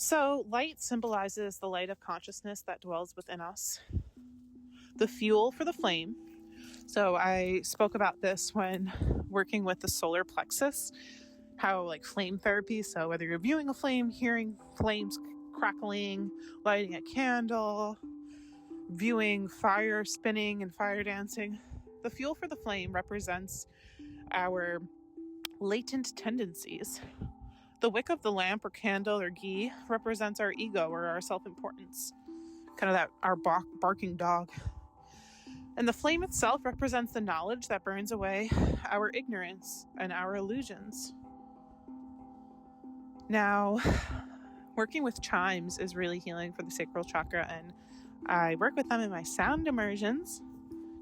So light symbolizes the light of consciousness that dwells within us. The fuel for the flame. So I spoke about this when working with the solar plexus, how like flame therapy. So whether you're viewing a flame, hearing flames crackling, lighting a candle, viewing fire spinning and fire dancing, the fuel for the flame represents our latent tendencies. The wick of the lamp or candle or ghee represents our ego or our self-importance, kind of that our barking dog. And the flame itself represents the knowledge that burns away our ignorance and our illusions. Now, working with chimes is really healing for the sacral chakra, and I work with them in my sound immersions,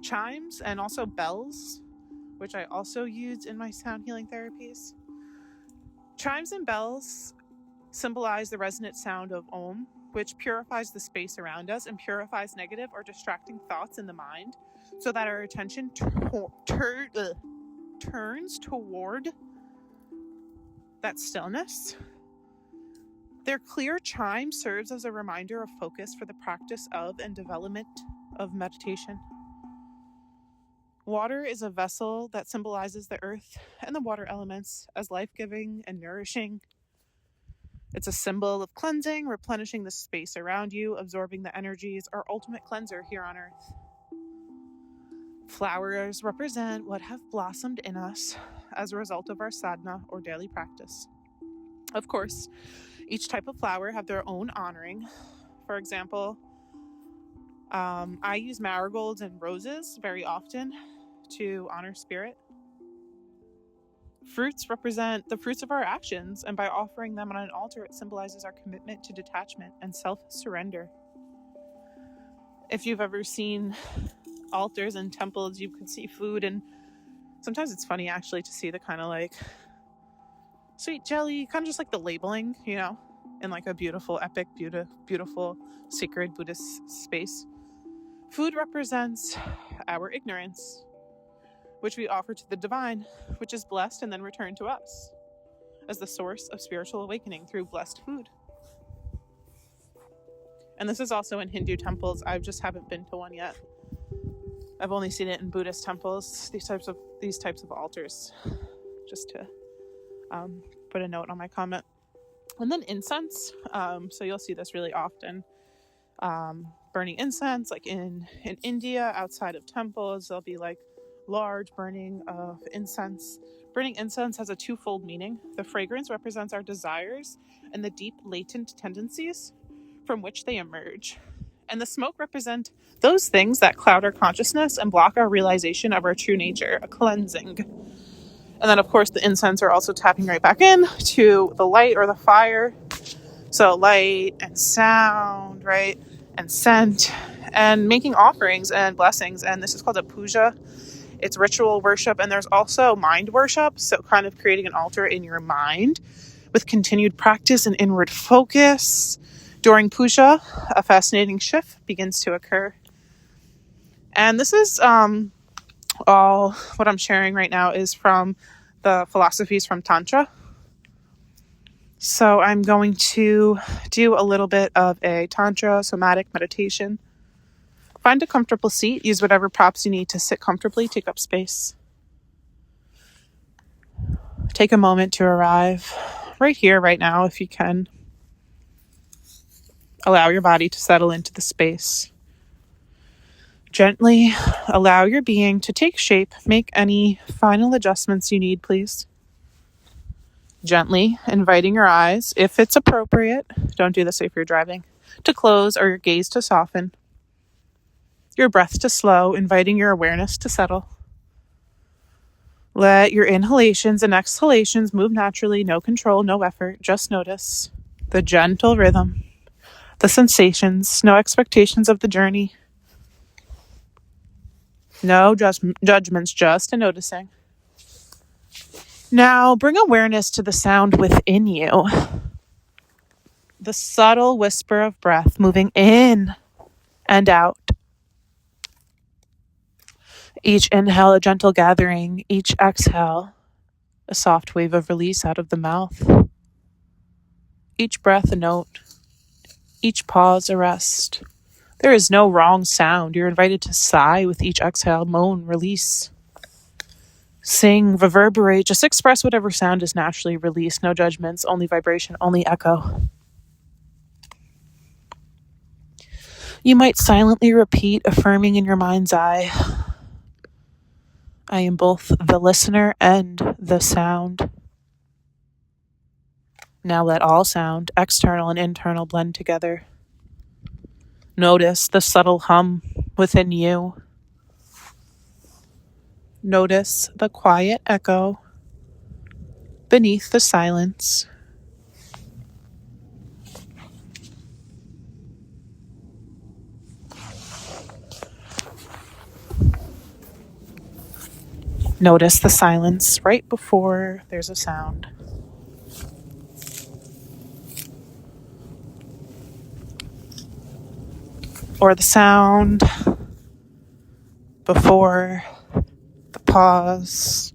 chimes, and also bells, which I also use in my sound healing therapies. Chimes and bells symbolize the resonant sound of Om, which purifies the space around us and purifies negative or distracting thoughts in the mind so that our attention turns toward that stillness. Their clear chime serves as a reminder of focus for the practice of and development of meditation. Water is a vessel that symbolizes the earth and the water elements as life-giving and nourishing. It's a symbol of cleansing, replenishing the space around you, absorbing the energies, our ultimate cleanser here on earth. Flowers represent what have blossomed in us as a result of our sadhana or daily practice. Of course, each type of flower have their own honoring. For example, I use marigolds and roses very often to honor spirit. Fruits represent the fruits of our actions, and by offering them on an altar, it symbolizes our commitment to detachment and self-surrender. If you've ever seen altars and temples, you could see food, and sometimes it's funny actually to see the kind of like sweet jelly, kind of just like the labeling, you know, in like a beautiful, epic, beautiful, sacred Buddhist space. Food represents our ignorance, which we offer to the divine, which is blessed and then returned to us as the source of spiritual awakening through blessed food. And this is also in Hindu temples. I just haven't been to one yet. I've only seen it in Buddhist temples, these types of altars, just to put a note on my comment. And then incense. So you'll see this really often. Burning incense, like in India, outside of temples, there'll be like large burning of incense. Burning incense has a twofold meaning. The fragrance represents our desires and the deep latent tendencies from which they emerge. And the smoke represent those things that cloud our consciousness and block our realization of our true nature, a cleansing. And then, of course, the incense are also tapping right back in to the light or the fire. So light and sound, right? And scent, and making offerings and blessings. And this is called a puja. It's ritual worship, and there's also mind worship, so kind of creating an altar in your mind with continued practice and inward focus. During puja, a fascinating shift begins to occur. And this is all what I'm sharing right now is from the philosophies from Tantra. So I'm going to do a little bit of a Tantra somatic meditation. Find a comfortable seat. Use whatever props you need to sit comfortably. Take up space. Take a moment to arrive right here, right now, if you can. Allow your body to settle into the space. Gently allow your being to take shape. Make any final adjustments you need, please. Gently inviting your eyes, if it's appropriate, don't do this if you're driving, to close or your gaze to soften. Your breath to slow, inviting your awareness to settle. Let your inhalations and exhalations move naturally, no control, no effort, just notice the gentle rhythm, the sensations, no expectations of the journey. No judgments, just a noticing. Now bring awareness to the sound within you. The subtle whisper of breath moving in and out. Each inhale, a gentle gathering. Each exhale, a soft wave of release out of the mouth. Each breath, a note Each pause a rest. There is no wrong sound. You're invited to sigh with each exhale, moan, release. Sing, reverberate, just express whatever sound is naturally released. No judgments, only vibration, only echo. You might silently repeat, affirming in your mind's eye, I am both the listener and the sound. Now let all sound, external and internal, blend together. Notice the subtle hum within you. Notice the quiet echo beneath the silence. Notice the silence right before there's a sound. Or the sound before the pause.